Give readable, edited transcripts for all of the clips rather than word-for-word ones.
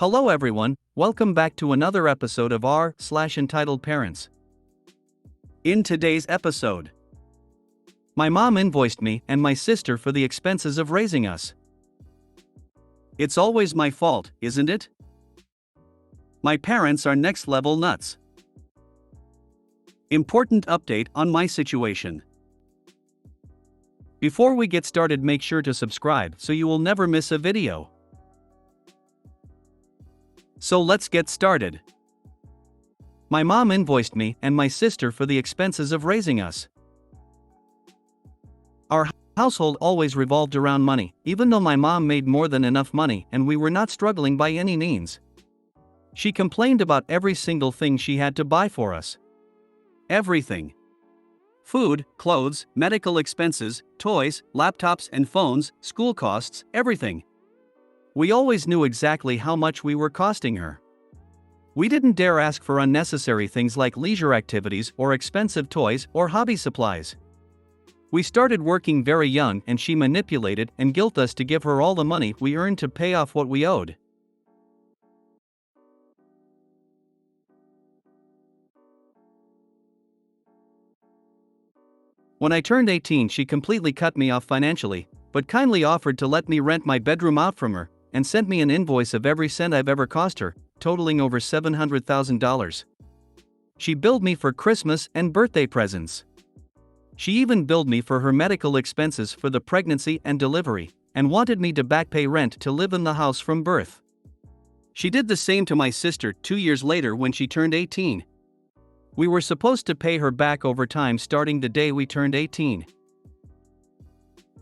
Hello everyone, welcome back to another episode of r/Entitled Parents. In today's episode, my mom invoiced me and my sister for the expenses of raising us. It's always my fault, isn't it? My parents are next level nuts. Important update on my situation. Before we get started, make sure to subscribe so you will never miss a video. So let's get started. My mom invoiced me and my sister for the expenses of raising us. Our household always revolved around money, even though my mom made more than enough money and we were not struggling by any means. She complained about every single thing she had to buy for us. Everything. Food, clothes, medical expenses, toys, laptops and phones, school costs, everything. We always knew exactly how much we were costing her. We didn't dare ask for unnecessary things like leisure activities or expensive toys or hobby supplies. We started working very young and she manipulated and guilted us to give her all the money we earned to pay off what we owed. When I turned 18, she completely cut me off financially, but kindly offered to let me rent my bedroom out from her, and sent me an invoice of every cent I've ever cost her, totaling over $700,000. She billed me for Christmas and birthday presents. She even billed me for her medical expenses for the pregnancy and delivery, and wanted me to back pay rent to live in the house from birth. She did the same to my sister 2 years later when she turned 18. We were supposed to pay her back over time starting the day we turned 18.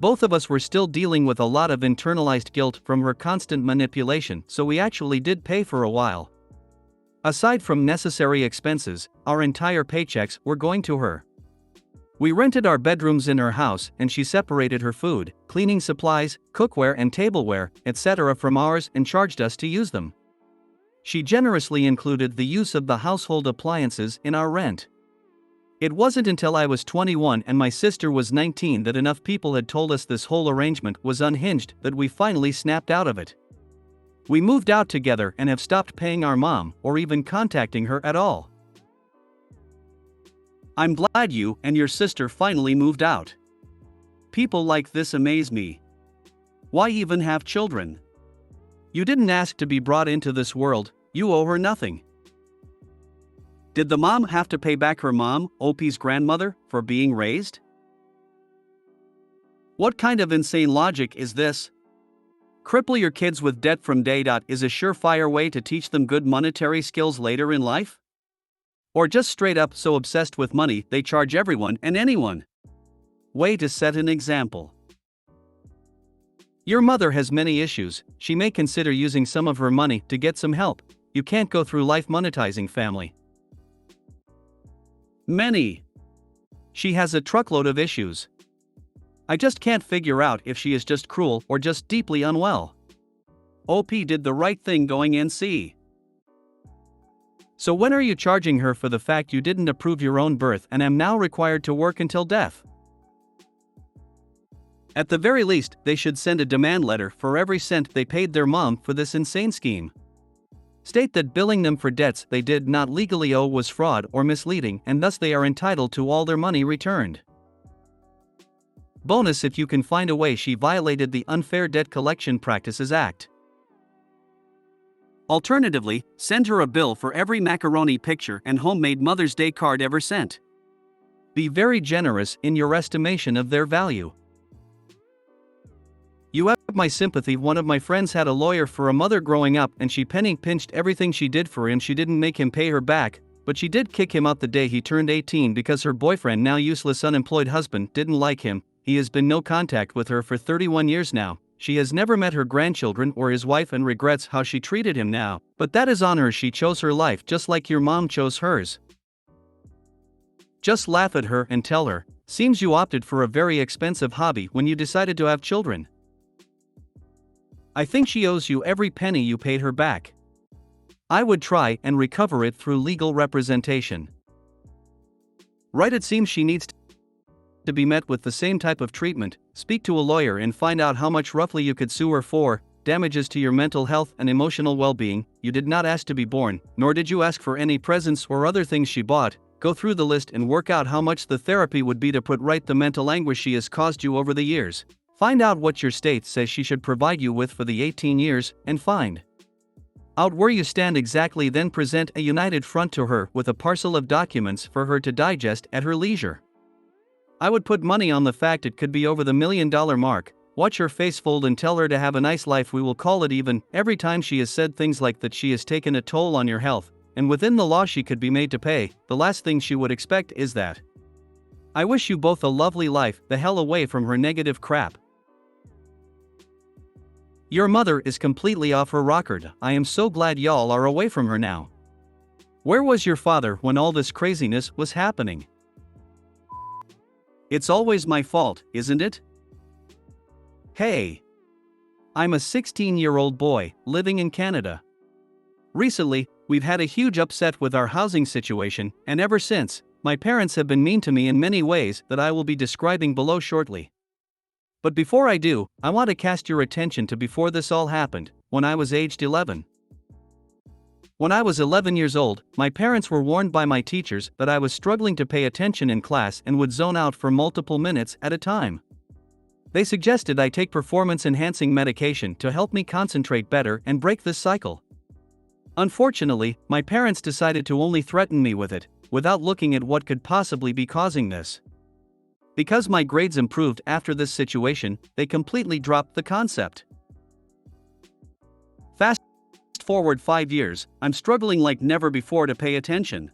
Both of us were still dealing with a lot of internalized guilt from her constant manipulation, so we actually did pay for a while. Aside from necessary expenses, our entire paychecks were going to her. We rented our bedrooms in her house and she separated her food, cleaning supplies, cookware and tableware, etc. from ours and charged us to use them. She generously included the use of the household appliances in our rent. It wasn't until I was 21 and my sister was 19 that enough people had told us this whole arrangement was unhinged that we finally snapped out of it. We moved out together and have stopped paying our mom or even contacting her at all. I'm glad you and your sister finally moved out. People like this amaze me. Why even have children? You didn't ask to be brought into this world, you owe her nothing. Did the mom have to pay back her mom, OP's grandmother, for being raised? What kind of insane logic is this? Cripple your kids with debt from day dot is a surefire way to teach them good monetary skills later in life? Or just straight up so obsessed with money they charge everyone and anyone? Way to set an example. Your mother has many issues, she may consider using some of her money to get some help. You can't go through life monetizing family. Many. She has a truckload of issues. I just can't figure out if she is just cruel or just deeply unwell. OP did the right thing going NC. So when are you charging her for the fact you didn't approve your own birth and am now required to work until death? At the very least, they should send a demand letter for every cent they paid their mom for this insane scheme. State that billing them for debts they did not legally owe was fraud or misleading and thus they are entitled to all their money returned. Bonus if you can find a way she violated the Unfair Debt Collection Practices Act. Alternatively, send her a bill for every macaroni picture and homemade Mother's Day card ever sent. Be very generous in your estimation of their value. You have my sympathy. One of my friends had a lawyer for a mother growing up and she penny pinched everything she did for him. She didn't make him pay her back, but she did kick him out the day he turned 18 because her boyfriend, now useless unemployed husband, didn't like him. He has been no contact with her for 31 years now. She has never met her grandchildren or his wife and regrets how she treated him now, but that is on her. She chose her life just like your mom chose hers. Just laugh at her and tell her, seems you opted for a very expensive hobby when you decided to have children. I think she owes you every penny you paid her back. I would try and recover it through legal representation. Right, it seems she needs to be met with the same type of treatment. Speak to a lawyer and find out how much roughly you could sue her for. damages to your mental health and emotional well-being. You did not ask to be born, nor did you ask for any presents or other things she bought. Go through the list and work out how much the therapy would be to put right the mental anguish she has caused you over the years. Find out what your state says she should provide you with for the 18 years, and find out where you stand exactly, then present a united front to her with a parcel of documents for her to digest at her leisure. I would put money on the fact it could be over the $1 million mark. Watch her face fold and tell her to have a nice life. We will call it even. Every time she has said things like that she has taken a toll on your health, and within the law she could be made to pay, the last thing she would expect is that. I wish you both a lovely life. The hell away from her negative crap. Your mother is completely off her rocker. I am so glad y'all are away from her now. Where was your father when all this craziness was happening? It's always my fault, isn't it? Hey. I'm a 16-year-old boy, living in Canada. Recently, we've had a huge upset with our housing situation, and ever since, my parents have been mean to me in many ways that I will be describing below shortly. But before I do, I want to cast your attention to before this all happened, when I was aged 11. When I was 11 years old, my parents were warned by my teachers that I was struggling to pay attention in class and would zone out for multiple minutes at a time. They suggested I take performance-enhancing medication to help me concentrate better and break this cycle. Unfortunately, my parents decided to only threaten me with it, without looking at what could possibly be causing this. Because my grades improved after this situation, they completely dropped the concept. Fast forward 5 years, I'm struggling like never before to pay attention.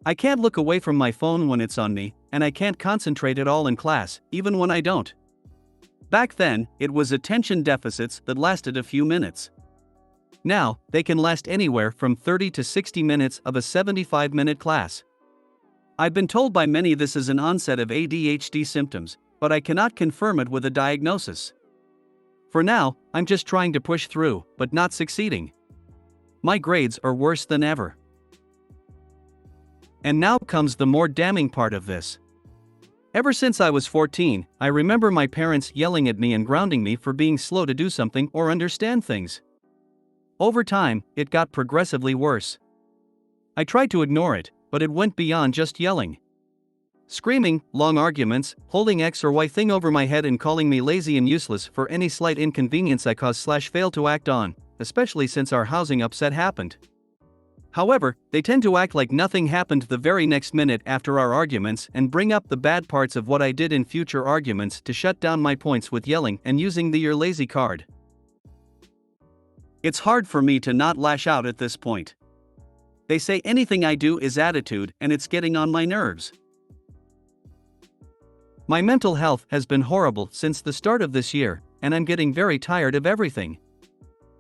I can't look away from my phone when it's on me, and I can't concentrate at all in class, even when I don't. Back then, it was attention deficits that lasted a few minutes. Now, they can last anywhere from 30 to 60 minutes of a 75-minute class. I've been told by many this is an onset of ADHD symptoms, but I cannot confirm it with a diagnosis. For now, I'm just trying to push through, but not succeeding. My grades are worse than ever. And now comes the more damning part of this. Ever since I was 14, I remember my parents yelling at me and grounding me for being slow to do something or understand things. Over time, it got progressively worse. I tried to ignore it, but it went beyond just yelling. Screaming, long arguments, holding X or Y thing over my head and calling me lazy and useless for any slight inconvenience I cause/fail to act on, especially since our housing upset happened. However, they tend to act like nothing happened the very next minute after our arguments and bring up the bad parts of what I did in future arguments to shut down my points with yelling and using the "you're lazy" card. It's hard for me to not lash out at this point. They say anything I do is attitude, and it's getting on my nerves. My mental health has been horrible since the start of this year, and I'm getting very tired of everything.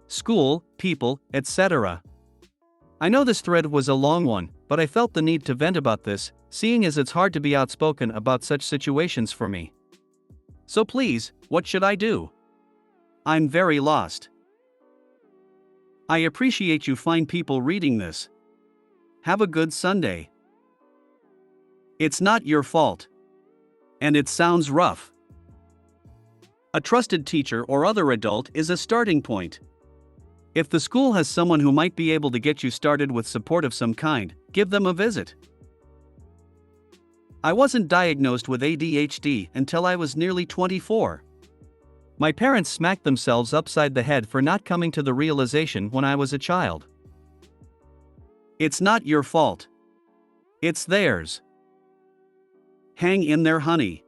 School, people, etc. I know this thread was a long one, but I felt the need to vent about this, seeing as it's hard to be outspoken about such situations for me. So please, what should I do? I'm very lost. I appreciate you fine people reading this. Have a good Sunday. It's not your fault. And it sounds rough. A trusted teacher or other adult is a starting point. If the school has someone who might be able to get you started with support of some kind, give them a visit. I wasn't diagnosed with ADHD until I was nearly 24. My parents smacked themselves upside the head for not coming to the realization when I was a child. It's not your fault. It's theirs. Hang in there, honey.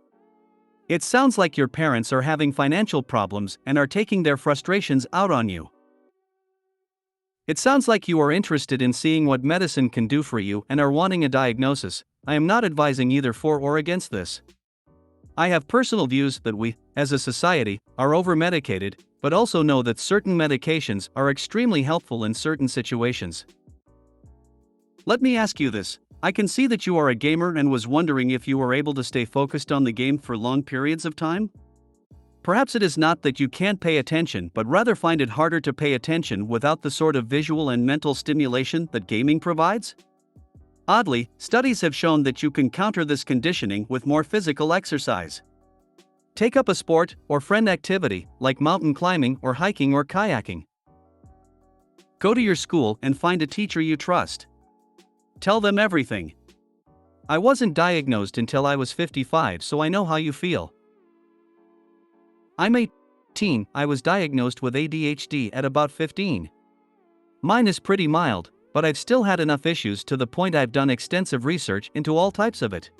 It sounds like your parents are having financial problems and are taking their frustrations out on you. It sounds like you are interested in seeing what medicine can do for you and are wanting a diagnosis. I am not advising either for or against this. I have personal views that we, as a society, are over-medicated, but also know that certain medications are extremely helpful in certain situations. Let me ask you this. I can see that you are a gamer and was wondering if you were able to stay focused on the game for long periods of time? Perhaps it is not that you can't pay attention, but rather find it harder to pay attention without the sort of visual and mental stimulation that gaming provides? Oddly, studies have shown that you can counter this conditioning with more physical exercise. Take up a sport or friend activity, like mountain climbing or hiking or kayaking. Go to your school and find a teacher you trust. Tell them everything. I wasn't diagnosed until I was 55, so I know how you feel. I'm 18, I was diagnosed with ADHD at about 15. Mine is pretty mild, but I've still had enough issues to the point I've done extensive research into all types of it.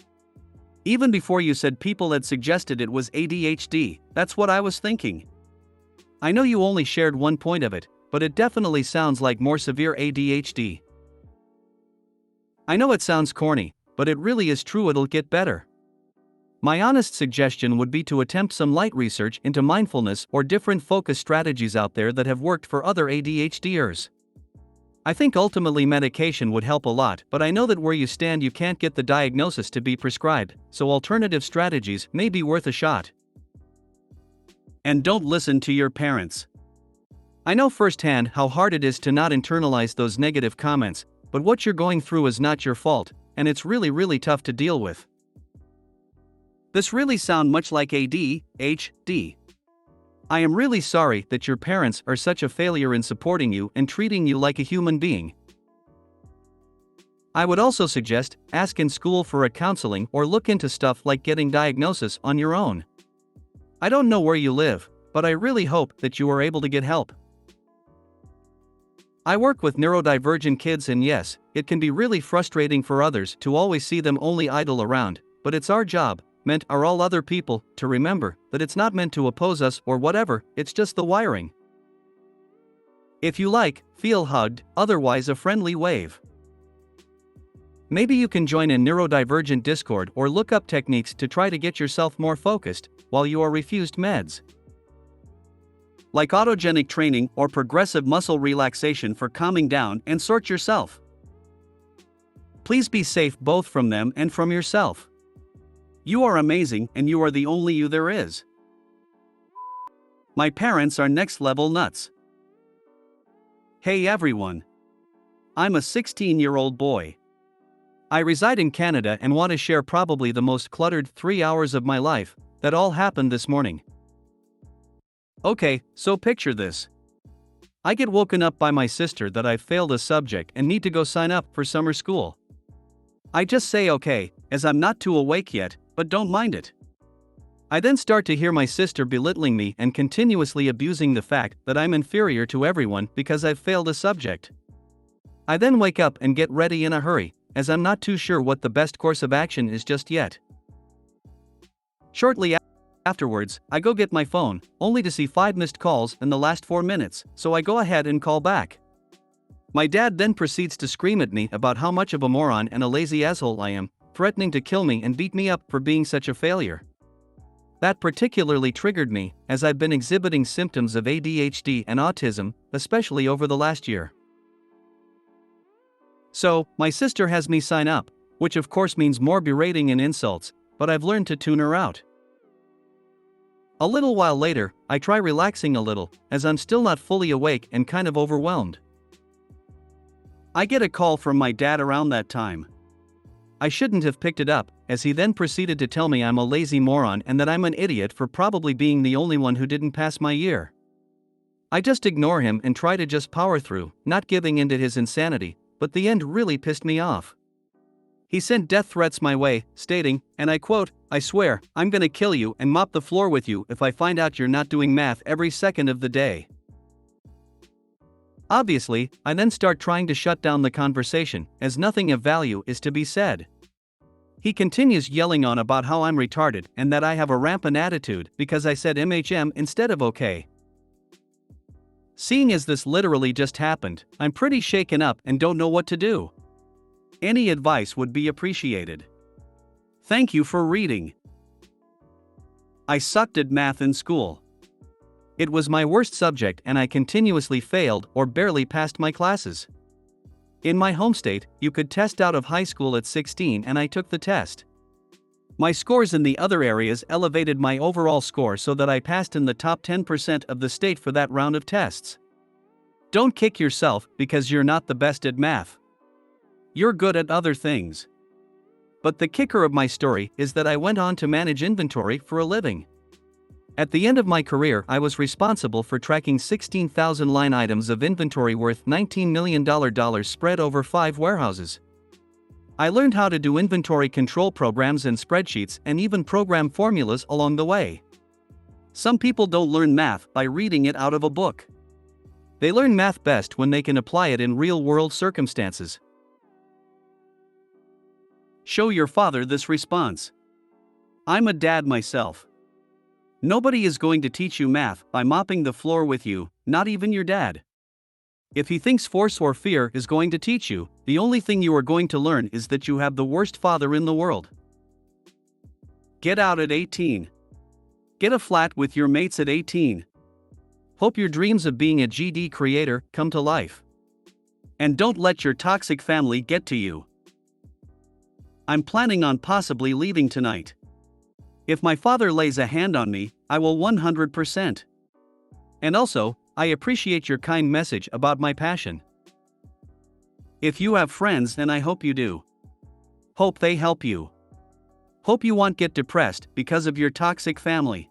Even before you said people had suggested it was ADHD, that's what I was thinking. I know you only shared one point of it, but it definitely sounds like more severe ADHD. I know it sounds corny, but it really is true. It'll get better. My honest suggestion would be to attempt some light research into mindfulness or different focus strategies out there that have worked for other ADHDers. I think ultimately medication would help a lot, but I know that where you stand you can't get the diagnosis to be prescribed, so alternative strategies may be worth a shot. And don't listen to your parents. I know firsthand how hard it is to not internalize those negative comments, but what you're going through is not your fault, and it's really tough to deal with. This really sounds much like ADHD. I am really sorry that your parents are such a failure in supporting you and treating you like a human being. I would also suggest ask in school for a counseling or look into stuff like getting diagnosis on your own. I don't know where you live, but I really hope that you are able to get help. I work with neurodivergent kids, and yes, it can be really frustrating for others to always see them only idle around, but it's our job, meant are all other people, to remember that it's not meant to oppose us or whatever, it's just the wiring. If you like, feel hugged, otherwise a friendly wave. Maybe you can join a neurodivergent Discord or look up techniques to try to get yourself more focused while you are refused meds. Like autogenic training or progressive muscle relaxation for calming down and sort yourself. Please be safe both from them and from yourself. You are amazing and you are the only you there is. My parents are next level nuts. Hey everyone. I'm a 16-year-old boy. I reside in Canada and want to share probably the most cluttered 3 hours of my life that all happened this morning. Okay, so picture this. I get woken up by my sister that I've failed a subject and need to go sign up for summer school. I just say okay, as I'm not too awake yet, but don't mind it. I then start to hear my sister belittling me and continuously abusing the fact that I'm inferior to everyone because I've failed a subject. I then wake up and get ready in a hurry, as I'm not too sure what the best course of action is just yet. Shortly afterwards, I go get my phone, only to see 5 missed calls in the last 4 minutes, so I go ahead and call back. My dad then proceeds to scream at me about how much of a moron and a lazy asshole I am, threatening to kill me and beat me up for being such a failure. That particularly triggered me, as I've been exhibiting symptoms of ADHD and autism, especially over the last year. So, my sister has me sign up, which of course means more berating and insults, but I've learned to tune her out. A little while later, I try relaxing a little, as I'm still not fully awake and kind of overwhelmed. I get a call from my dad around that time. I shouldn't have picked it up, as he then proceeded to tell me I'm a lazy moron and that I'm an idiot for probably being the only one who didn't pass my year. I just ignore him and try to just power through, not giving in to his insanity, but the end really pissed me off. He sent death threats my way, stating, and I quote, "I swear, I'm gonna kill you and mop the floor with you if I find out you're not doing math every second of the day." Obviously, I then start trying to shut down the conversation, as nothing of value is to be said. He continues yelling on about how I'm retarded and that I have a rampant attitude because I said MHM instead of okay. Seeing as this literally just happened, I'm pretty shaken up and don't know what to do. Any advice would be appreciated. Thank you for reading. I sucked at math in school. It was my worst subject and I continuously failed or barely passed my classes. In my home state, you could test out of high school at 16 and I took the test. My scores in the other areas elevated my overall score so that I passed in the top 10% of the state for that round of tests. Don't kick yourself because you're not the best at math. You're good at other things. But the kicker of my story is that I went on to manage inventory for a living. At the end of my career, I was responsible for tracking 16,000 line items of inventory worth $19 million spread over 5 warehouses. I learned how to do inventory control programs and spreadsheets and even program formulas along the way. Some people don't learn math by reading it out of a book. They learn math best when they can apply it in real-world circumstances. Show your father this response. I'm a dad myself. Nobody is going to teach you math by mopping the floor with you, not even your dad. If he thinks force or fear is going to teach you, the only thing you are going to learn is that you have the worst father in the world. Get out at 18. Get a flat with your mates at 18. Hope your dreams of being a GD creator come to life. And don't let your toxic family get to you. I'm planning on possibly leaving tonight. If my father lays a hand on me, I will 100%. And also, I appreciate your kind message about my passion. If you have friends, and I hope you do. Hope they help you. Hope you won't get depressed because of your toxic family.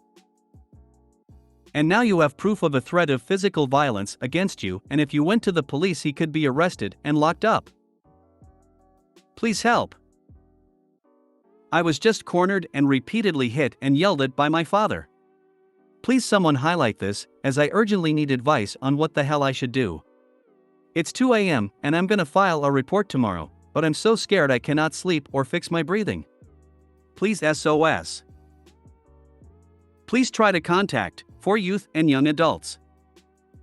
And now you have proof of a threat of physical violence against you, and if you went to the police, he could be arrested and locked up. Please help. I was just cornered and repeatedly hit and yelled at by my father. Please someone highlight this, as I urgently need advice on what the hell I should do. It's 2 a.m. and I'm gonna file a report tomorrow, but I'm so scared I cannot sleep or fix my breathing. Please SOS. Please try to contact for youth and young adults.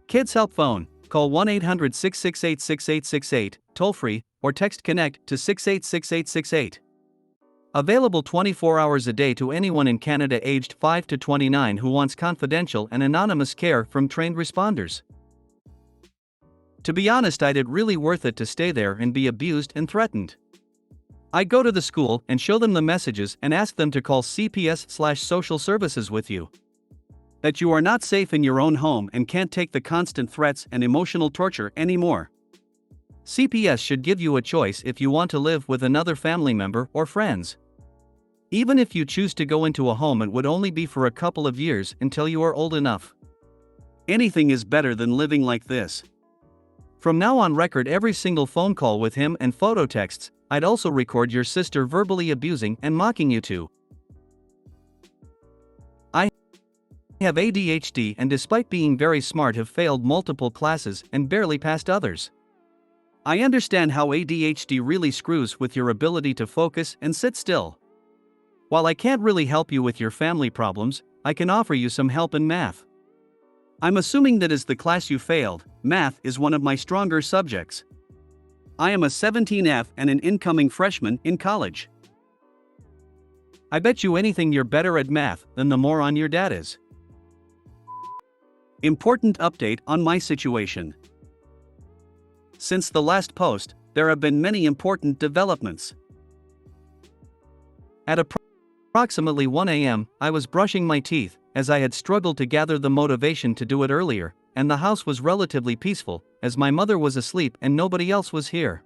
Kids Help Phone, call 1-800-668-6868, toll free, or text Connect to 686868. Available 24 hours a day to anyone in Canada aged 5 to 29 who wants confidential and anonymous care from trained responders. To be honest, I did really worth it to stay there and be abused and threatened. I go to the school and show them the messages and ask them to call CPS/social services with you. That you are not safe in your own home and can't take the constant threats and emotional torture anymore. CPS should give you a choice if you want to live with another family member or friends. Even if you choose to go into a home, it would only be for a couple of years until you are old enough. Anything is better than living like this. From now on, record every single phone call with him and photo texts. I'd also record your sister verbally abusing and mocking you too. I have ADHD and despite being very smart have failed multiple classes and barely passed others. I understand how ADHD really screws with your ability to focus and sit still. While I can't really help you with your family problems, I can offer you some help in math. I'm assuming that as the class you failed, math is one of my stronger subjects. I am a 17F and an incoming freshman in college. I bet you anything you're better at math than the moron your dad is. Important update on my situation. Since the last post, there have been many important developments. At approximately 1 a.m., I was brushing my teeth, as I had struggled to gather the motivation to do it earlier, and the house was relatively peaceful, as my mother was asleep and nobody else was here.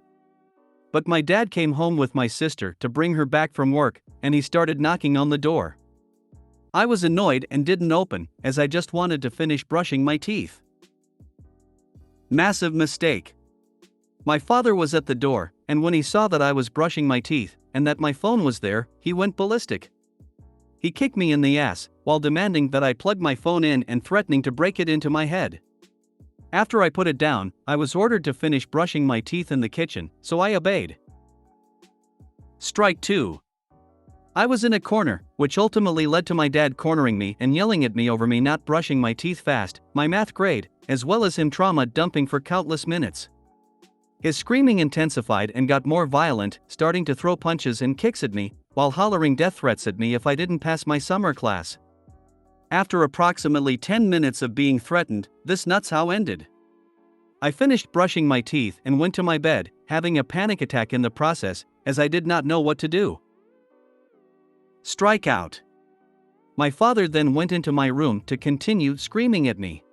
But my dad came home with my sister to bring her back from work, and he started knocking on the door. I was annoyed and didn't open, as I just wanted to finish brushing my teeth. Massive mistake. My father was at the door, and when he saw that I was brushing my teeth, and that my phone was there, he went ballistic. He kicked me in the ass, while demanding that I plug my phone in and threatening to break it into my head. After I put it down, I was ordered to finish brushing my teeth in the kitchen, so I obeyed. Strike 2. I was in a corner, which ultimately led to my dad cornering me and yelling at me over me not brushing my teeth fast, my math grade, as well as him trauma dumping for countless minutes. His screaming intensified and got more violent, starting to throw punches and kicks at me, while hollering death threats at me if I didn't pass my summer class. After approximately 10 minutes of being threatened, this nutshow ended. I finished brushing my teeth and went to my bed, having a panic attack in the process, as I did not know what to do. Strikeout. My father then went into my room to continue screaming at me.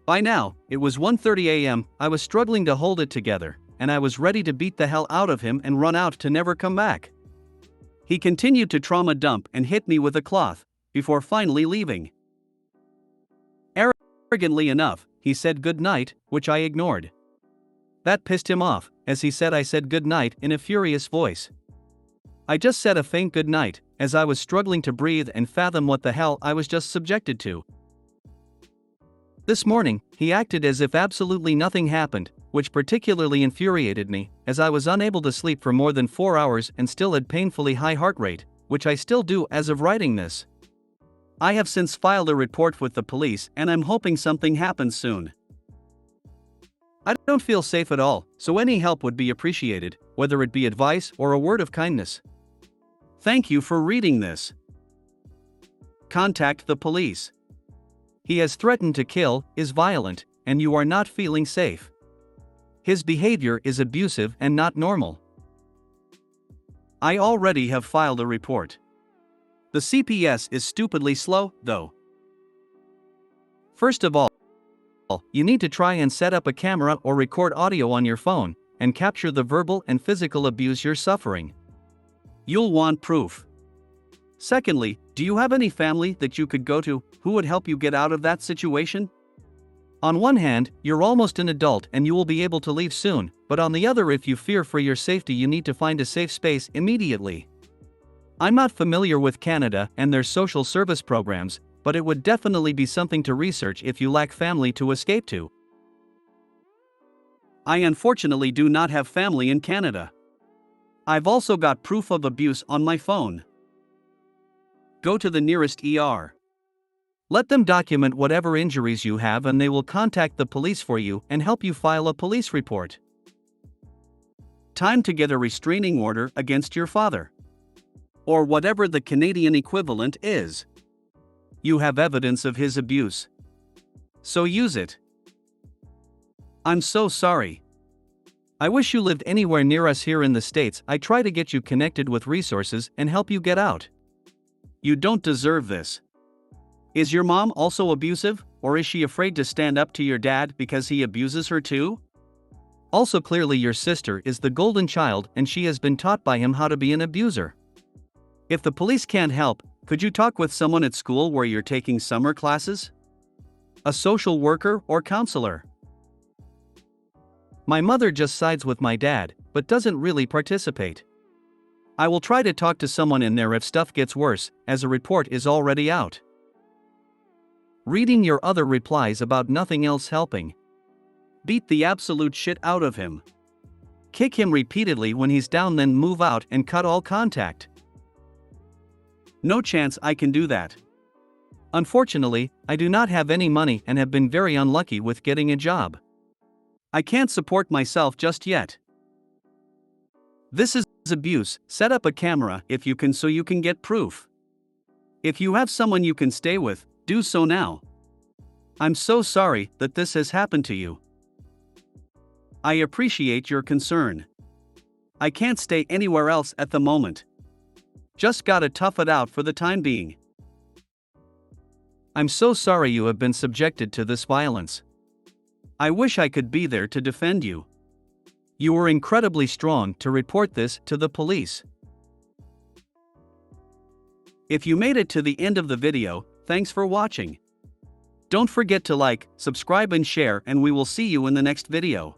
By now, it was 1:30 a.m., I was struggling to hold it together, and I was ready to beat the hell out of him and run out to never come back. He continued to trauma dump and hit me with a cloth, before finally leaving. Arrogantly enough, he said good night, which I ignored. That pissed him off, as he said I said good night in a furious voice. I just said a faint good night, as I was struggling to breathe and fathom what the hell I was just subjected to. This morning, he acted as if absolutely nothing happened, which particularly infuriated me, as I was unable to sleep for more than 4 hours and still had painfully high heart rate, which I still do as of writing this. I have since filed a report with the police and I'm hoping something happens soon. I don't feel safe at all, so any help would be appreciated, whether it be advice or a word of kindness. Thank you for reading this. Contact the police. He has threatened to kill, is violent, and you are not feeling safe. His behavior is abusive and not normal. I already have filed a report. The CPS is stupidly slow, though. First of all, you need to try and set up a camera or record audio on your phone and capture the verbal and physical abuse you're suffering. You'll want proof. Secondly, do you have any family that you could go to who would help you get out of that situation? On one hand, you're almost an adult and you will be able to leave soon, but on the other, if you fear for your safety, you need to find a safe space immediately. I'm not familiar with Canada and their social service programs, but it would definitely be something to research if you lack family to escape to. I unfortunately do not have family in Canada. I've also got proof of abuse on my phone. Go to the nearest ER. Let them document whatever injuries you have and they will contact the police for you and help you file a police report. Time to get a restraining order against your father. Or whatever the Canadian equivalent is. You have evidence of his abuse. So use it. I'm so sorry. I wish you lived anywhere near us here in the States. I try to get you connected with resources and help you get out. You don't deserve this. Is your mom also abusive, or is she afraid to stand up to your dad because he abuses her too? Also, clearly your sister is the golden child and she has been taught by him how to be an abuser. If the police can't help, could you talk with someone at school where you're taking summer classes? A social worker or counselor? My mother just sides with my dad, but doesn't really participate. I will try to talk to someone in there if stuff gets worse, as a report is already out. Reading your other replies about nothing else helping. Beat the absolute shit out of him. Kick him repeatedly when he's down, then move out and cut all contact. No chance I can do that. Unfortunately, I do not have any money and have been very unlucky with getting a job. I can't support myself just yet. This is abuse. Set up a camera if you can so you can get proof. If you have someone you can stay with, do so now. I'm so sorry that this has happened to you. I appreciate your concern. I can't stay anywhere else at the moment. Just gotta tough it out for the time being. I'm so sorry you have been subjected to this violence. I wish I could be there to defend you. You were incredibly strong to report this to the police. If you made it to the end of the video, thanks for watching. Don't forget to like, subscribe and share, and we will see you in the next video.